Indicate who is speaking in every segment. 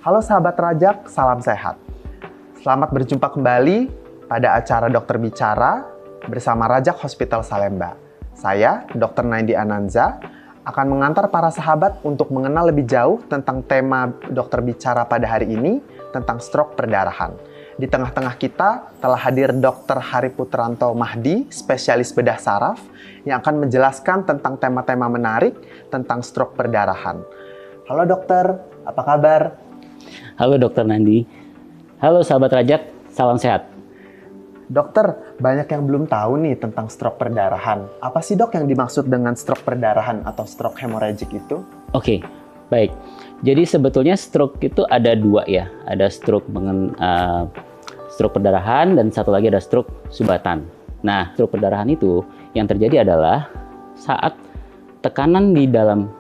Speaker 1: Halo sahabat Rajak, salam sehat. Selamat berjumpa kembali pada acara Dokter Bicara bersama Rajak Hospital Salemba. Saya, Dr. Naindi Ananza, akan mengantar para sahabat untuk mengenal lebih jauh tentang tema Dokter Bicara pada hari ini, tentang stroke perdarahan. Di tengah-tengah kita telah hadir Dr. Hari Putranto Mahdi, spesialis bedah saraf, yang akan menjelaskan tentang tema-tema menarik tentang stroke perdarahan. Halo dokter, apa kabar?
Speaker 2: Halo Dokter Nandi. Halo sahabat Rajak, salam sehat.
Speaker 1: Dokter, banyak yang belum tahu nih tentang stroke perdarahan. Apa sih dok yang dimaksud dengan stroke perdarahan atau stroke hemorrhagic itu?
Speaker 2: Oke, baik. Jadi sebetulnya stroke itu ada dua ya. Ada stroke stroke perdarahan dan satu lagi ada stroke subatan. Nah, stroke perdarahan itu yang terjadi adalah saat tekanan di dalam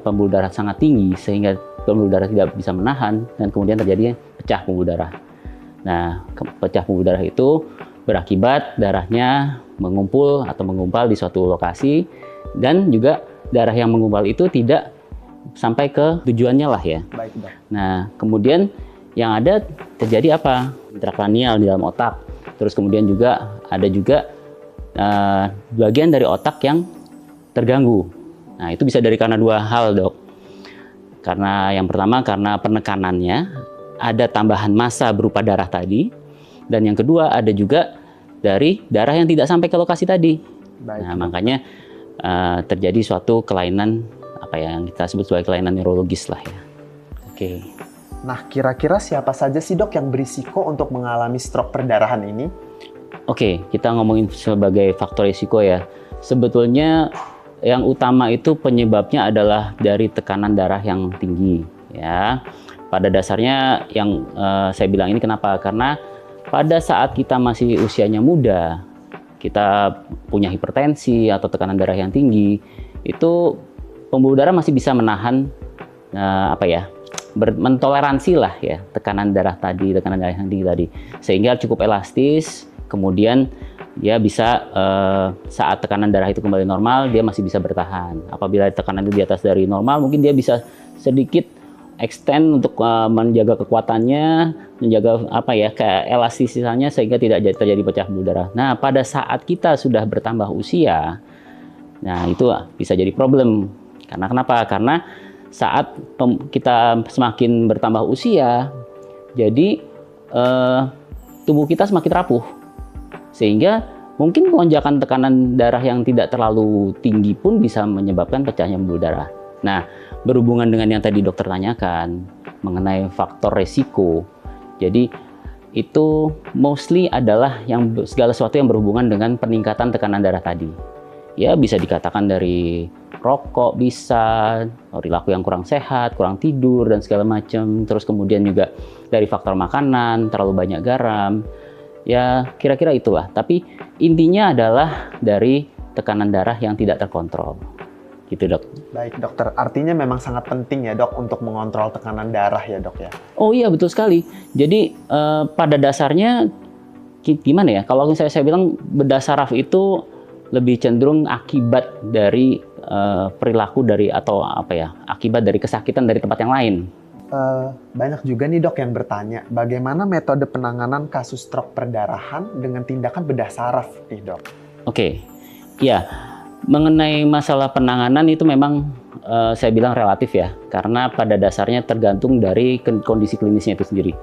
Speaker 2: pembuluh darah sangat tinggi sehingga pembuluh darah tidak bisa menahan dan kemudian terjadi pecah pembuluh darah. Nah, pecah pembuluh darah itu berakibat darahnya mengumpul atau menggumpal di suatu lokasi dan juga darah yang menggumpal itu tidak sampai ke tujuannya lah ya.
Speaker 1: Baik dok.
Speaker 2: Nah, kemudian yang ada terjadi apa? Intrakranial di dalam otak. Terus kemudian juga ada bagian dari otak yang terganggu. Nah, itu bisa dari karena dua hal, dok. Karena yang pertama karena penekanannya, ada tambahan massa berupa darah tadi. Dan yang kedua ada juga dari darah yang tidak sampai ke lokasi tadi.
Speaker 1: Baik.
Speaker 2: Nah, makanya terjadi suatu kelainan apa yang kita sebut sebagai kelainan neurologis lah ya. Oke.
Speaker 1: Nah, kira-kira siapa saja sih dok yang berisiko untuk mengalami stroke perdarahan ini?
Speaker 2: Oke, kita ngomongin sebagai faktor risiko ya. Sebetulnya yang utama itu penyebabnya adalah dari tekanan darah yang tinggi ya. Pada dasarnya yang saya bilang ini kenapa? Karena pada saat kita masih usianya muda, kita punya hipertensi atau tekanan darah yang tinggi, itu pembuluh darah masih bisa menahan mentoleransi lah ya tekanan darah yang tinggi tadi, sehingga cukup elastis. Kemudian dia bisa saat tekanan darah itu kembali normal, dia masih bisa bertahan. Apabila tekanan itu di atas dari normal, mungkin dia bisa sedikit extend untuk menjaga kekuatannya, menjaga keelastisisannya sehingga tidak terjadi pecah pembuluh darah. Nah, pada saat kita sudah bertambah usia, nah itu bisa jadi problem. Karena kenapa? Karena saat kita semakin bertambah usia, jadi tubuh kita semakin rapuh, sehingga mungkin lonjakan tekanan darah yang tidak terlalu tinggi pun bisa menyebabkan pecahnya pembuluh darah. Nah, berhubungan dengan yang tadi dokter tanyakan mengenai faktor resiko, jadi itu mostly adalah segala sesuatu yang berhubungan dengan peningkatan tekanan darah tadi. Ya, bisa dikatakan dari rokok, bisa perilaku yang kurang sehat, kurang tidur dan segala macam. Terus kemudian juga dari faktor makanan, terlalu banyak garam. Ya, kira-kira itulah. Tapi intinya adalah dari tekanan darah yang tidak terkontrol. Gitu, dok.
Speaker 1: Baik dokter, artinya memang sangat penting ya dok untuk mengontrol tekanan darah ya dok ya?
Speaker 2: Oh iya, betul sekali. Jadi pada dasarnya gimana ya? Kalau misalnya saya bilang bedah saraf itu lebih cenderung akibat dari perilaku akibat dari kesakitan dari tempat yang lain.
Speaker 1: Banyak juga nih dok yang bertanya, bagaimana metode penanganan kasus stroke perdarahan dengan tindakan bedah saraf nih dok?
Speaker 2: Oke, ya mengenai masalah penanganan itu memang saya bilang relatif ya, karena pada dasarnya tergantung dari kondisi klinisnya itu sendiri.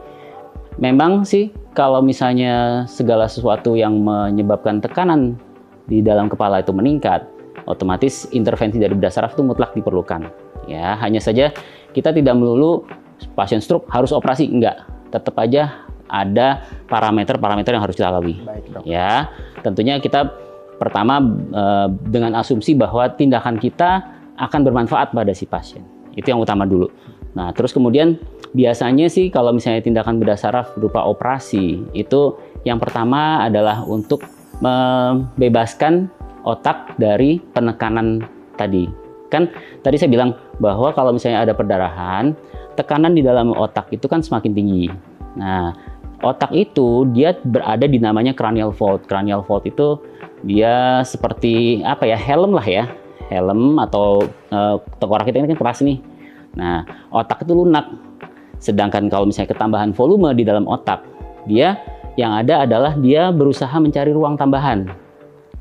Speaker 2: Memang sih kalau misalnya segala sesuatu yang menyebabkan tekanan di dalam kepala itu meningkat, otomatis intervensi dari bedah saraf itu mutlak diperlukan. Ya, hanya saja kita tidak melulu pasien stroke harus operasi, enggak. Tetap aja ada parameter-parameter yang harus kita lalui.
Speaker 1: Baik, dok.
Speaker 2: Ya, tentunya kita pertama dengan asumsi bahwa tindakan kita akan bermanfaat pada si pasien. Itu yang utama dulu. Nah, terus kemudian biasanya sih kalau misalnya tindakan bedah saraf berupa operasi, itu yang pertama adalah untuk membebaskan otak dari penekanan tadi. Kan tadi saya bilang bahwa kalau misalnya ada perdarahan, tekanan di dalam otak itu kan semakin tinggi. Nah, otak itu dia berada di namanya cranial fault. Cranial fault itu dia seperti helm lah ya. Helm atau tengkorak kita ini kan keras nih. Nah, otak itu lunak. Sedangkan kalau misalnya ketambahan volume di dalam otak, dia yang ada adalah dia berusaha mencari ruang tambahan.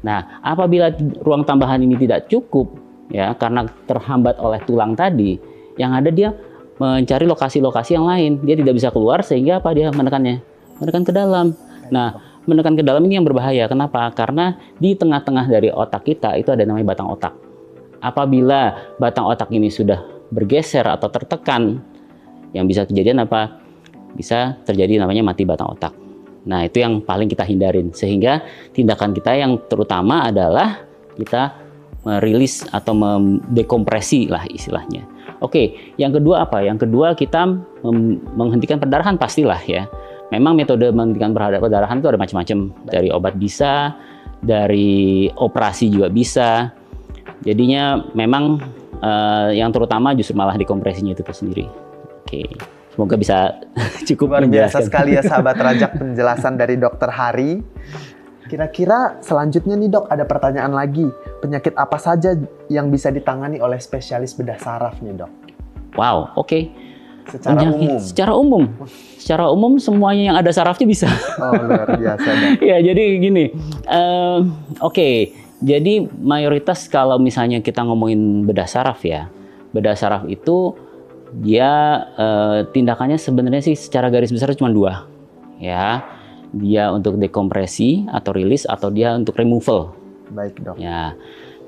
Speaker 2: Nah, apabila ruang tambahan ini tidak cukup, ya karena terhambat oleh tulang tadi, yang ada dia mencari lokasi-lokasi yang lain. Dia tidak bisa keluar sehingga apa dia menekannya? Menekan ke dalam. Nah, menekan ke dalam ini yang berbahaya. Kenapa? Karena di tengah-tengah dari otak kita itu ada namanya batang otak. Apabila batang otak ini sudah bergeser atau tertekan, yang bisa kejadian apa? Bisa terjadi namanya mati batang otak. Nah, itu yang paling kita hindarin. Sehingga tindakan kita yang terutama adalah kita merilis atau mendekompresi lah istilahnya. Oke, yang kedua apa? Yang kedua kita menghentikan perdarahan pastilah ya. Memang metode menghentikan perdarahan itu ada macam-macam. Dari obat bisa, dari operasi juga bisa. Jadinya memang yang terutama justru malah dekompresinya itu sendiri. Oke, semoga bisa cukup
Speaker 1: luar biasa
Speaker 2: menjelaskan.
Speaker 1: sekali ya sahabat Rajak penjelasan dari Dokter Hari. Kira-kira selanjutnya nih dok, ada pertanyaan lagi. Penyakit apa saja yang bisa ditangani oleh spesialis bedah saraf nih dok?
Speaker 2: Wow, oke.
Speaker 1: Secara umum.
Speaker 2: Secara umum semuanya yang ada sarafnya bisa.
Speaker 1: Oh luar biasa dok.
Speaker 2: Ya jadi gini, oke. Jadi mayoritas kalau misalnya kita ngomongin bedah saraf ya, bedah saraf itu dia tindakannya sebenarnya sih secara garis besar cuma dua, ya. Dia untuk dekompresi atau rilis atau dia untuk removal.
Speaker 1: Baik dok.
Speaker 2: Ya,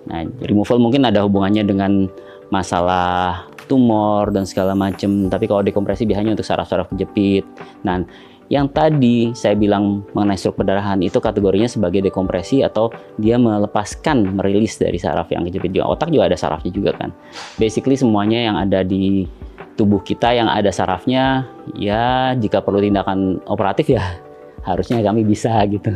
Speaker 2: nah removal mungkin ada hubungannya dengan masalah tumor dan segala macam. Tapi kalau dekompresi biasanya untuk saraf-saraf kejepit. Nah, yang tadi saya bilang mengenai stroke perdarahan itu kategorinya sebagai dekompresi atau dia melepaskan, merilis dari saraf yang kejepit. Di otak juga ada sarafnya juga kan. Basically semuanya yang ada di tubuh kita yang ada sarafnya, ya jika perlu tindakan operatif ya harusnya kami bisa gitu.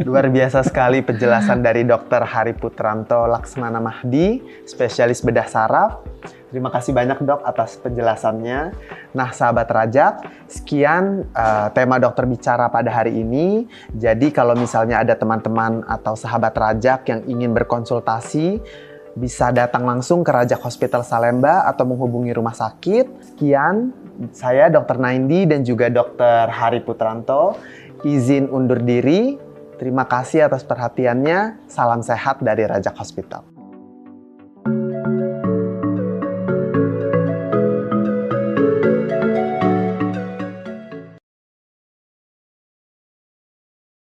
Speaker 1: Luar biasa sekali penjelasan dari Dr. Hari Putranto Laksmana Mahdi, spesialis bedah saraf. Terima kasih banyak dok atas penjelasannya. Nah sahabat Rajak, sekian tema dokter bicara pada hari ini. Jadi kalau misalnya ada teman-teman atau sahabat Rajak yang ingin berkonsultasi, bisa datang langsung ke Rajak Hospital Salemba atau menghubungi rumah sakit. Sekian, saya Dr. Naindi dan juga Dr. Hari Putranto izin undur diri. Terima kasih atas perhatiannya. Salam sehat dari Rajak Hospital.